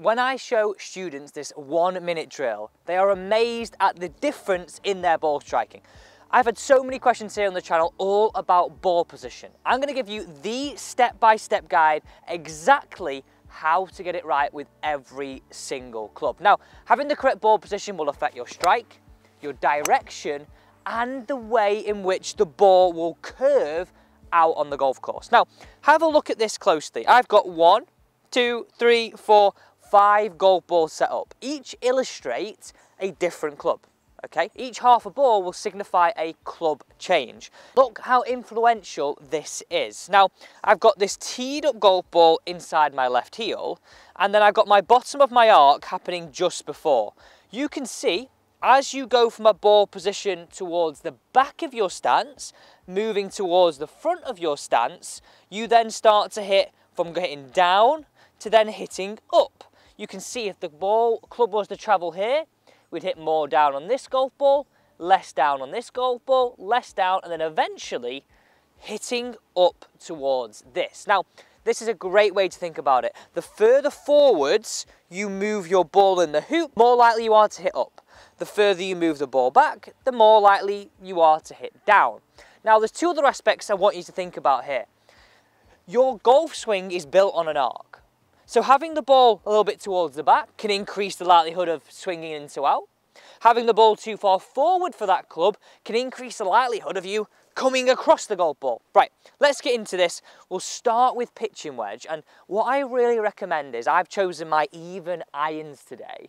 When I show students this 1 minute drill, they are amazed at the difference in their ball striking. I've had so many questions here on the channel all about ball position. I'm going to give you the step-by-step guide exactly how to get it right with every single club. Now, having the correct ball position will affect your strike, your direction, and the way in which the ball will curve out on the golf course. Now, have a look at this closely. I've got 1, 2, 3, 4, 5 golf balls set up. Each illustrates a different club. Okay, each half a ball will signify a club change. Look how influential this is. Now, I've got this teed up golf ball inside my left heel, and then I've got my bottom of my arc happening just before. You can see, as you go from a ball position towards the back of your stance, moving towards the front of your stance, you then start to hit from hitting down to then hitting up. You can see if the club was to travel here, we'd hit more down on this golf ball, less down on this golf ball, less down, and then eventually hitting up towards this. Now, this is a great way to think about it. The further forwards you move your ball in the hoop, more likely you are to hit up. The further you move the ball back, the more likely you are to hit down. Now, there's 2 other aspects I want you to think about here. Your golf swing is built on an arc. So having the ball a little bit towards the back can increase the likelihood of swinging into out. Having the ball too far forward for that club can increase the likelihood of you coming across the golf ball. Right, let's get into this. We'll start with pitching wedge, and what I really recommend is I've chosen my even irons today.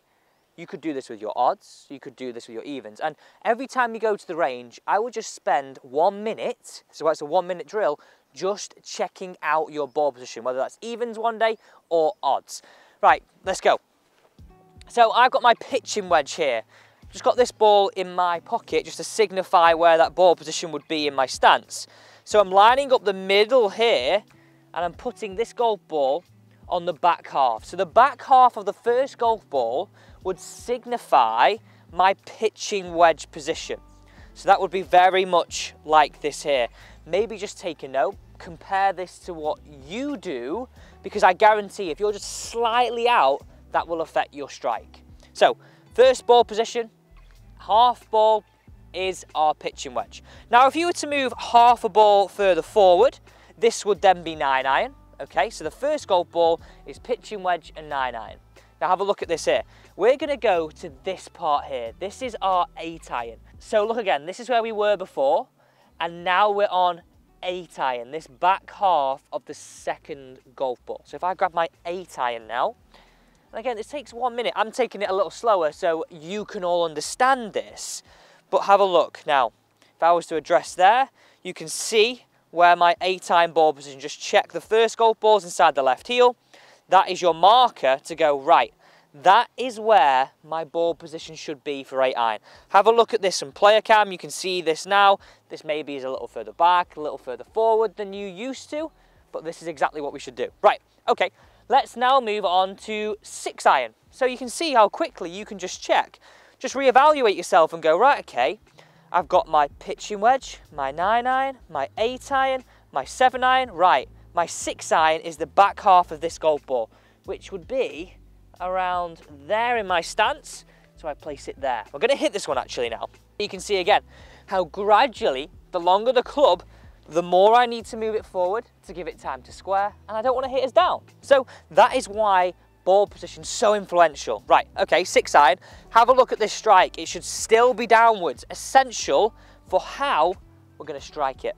You could do this with your odds, you could do this with your evens, and every time you go to the range, I would just spend 1 minute, so it's a 1 minute drill, just checking out your ball position, whether that's evens one day or odds. Right, let's go. So I've got my pitching wedge here. Just got this ball in my pocket just to signify where that ball position would be in my stance. So I'm lining up the middle here and I'm putting this golf ball on the back half. So the back half of the first golf ball would signify my pitching wedge position. So that would be very much like this here. Maybe just take a note, compare this to what you do, because I guarantee if you're just slightly out, that will affect your strike. So, first ball position, half ball is our pitching wedge. Now, if you were to move half a ball further forward, this would then be 9-iron. Okay, so the first golf ball is pitching wedge and 9-iron. Now have a look at this here. We're gonna go to this part here. This is our 8-iron. So look again, this is where we were before, and now we're on 8-iron, this back half of the second golf ball. So if I grab my 8-iron now, and again, this takes 1 minute. I'm taking it a little slower so you can all understand this, but have a look. Now, if I was to address there, you can see where my 8-iron ball position, just check the first golf ball's inside the left heel. That is your marker to go, right, that is where my ball position should be for 8-iron. Have a look at this on player cam. You can see this now. This maybe is a little further back, a little further forward than you used to, but this is exactly what we should do. Right, okay, let's now move on to 6-iron. So you can see how quickly you can just check. Just reevaluate yourself and go, right, okay, I've got my pitching wedge, my 9-iron, my 8-iron, my 7-iron, right. My 6-iron is the back half of this golf ball, which would be around there in my stance, so I place it there. We're going to hit this one actually now. You can see again how gradually, the longer the club, the more I need to move it forward to give it time to square, and I don't want to hit us down. So that is why ball position is so influential. Right, okay, 6-iron, have a look at this strike. It should still be downwards, essential for how we're going to strike it.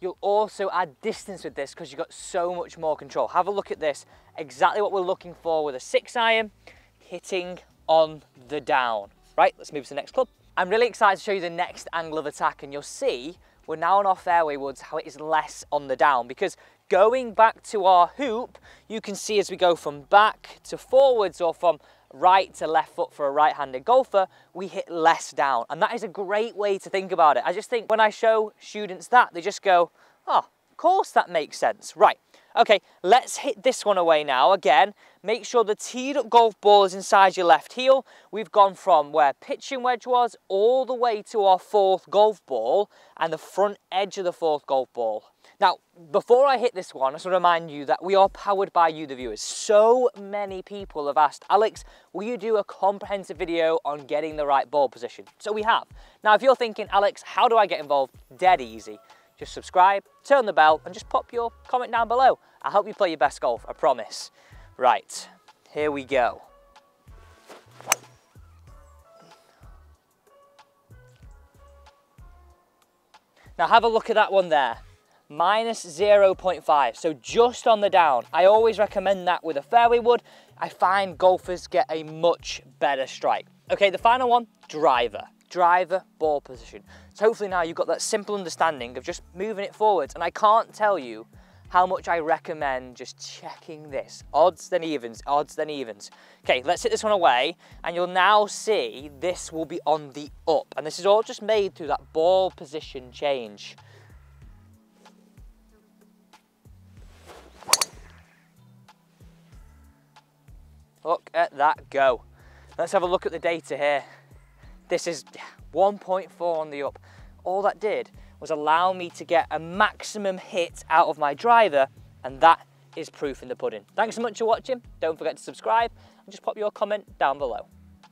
You'll also add distance with this because you've got so much more control. Have a look at this, exactly what we're looking for with a 6-iron, hitting on the down. Right, let's move to the next club. I'm really excited to show you the next angle of attack, and you'll see we're now on our fairway woods how it is less on the down, because going back to our hoop, you can see as we go from back to forwards or from right to left foot for a right-handed golfer, we hit less down. And that is a great way to think about it. I just think when I show students that, they just go, oh, of course that makes sense. Right, okay, let's hit this one away now. Again, make sure the teed up golf ball is inside your left heel. We've gone from where pitching wedge was all the way to our fourth golf ball and the front edge of the fourth golf ball. Now, before I hit this one, I just want to remind you that we are powered by you, the viewers. So many people have asked, Alex, will you do a comprehensive video on getting the right ball position? So we have. Now, if you're thinking, Alex, how do I get involved? Dead easy. Just subscribe, turn the bell, and just pop your comment down below. I'll help you play your best golf, I promise. Right, here we go. Now have a look at that one there. Minus 0.5, so just on the down. I always recommend that with a fairway wood. I find golfers get a much better strike. Okay, the final one, driver. Driver ball position. So hopefully now you've got that simple understanding of just moving it forwards. And I can't tell you how much I recommend just checking this. Odds then evens, odds then evens. Okay, let's hit this one away, and you'll now see this will be on the up. And this is all just made through that ball position change. Look at that go. Let's have a look at the data here. This is 1.4 on the up. All that did was allow me to get a maximum hit out of my driver, and that is proof in the pudding. Thanks so much for watching. Don't forget to subscribe and just pop your comment down below.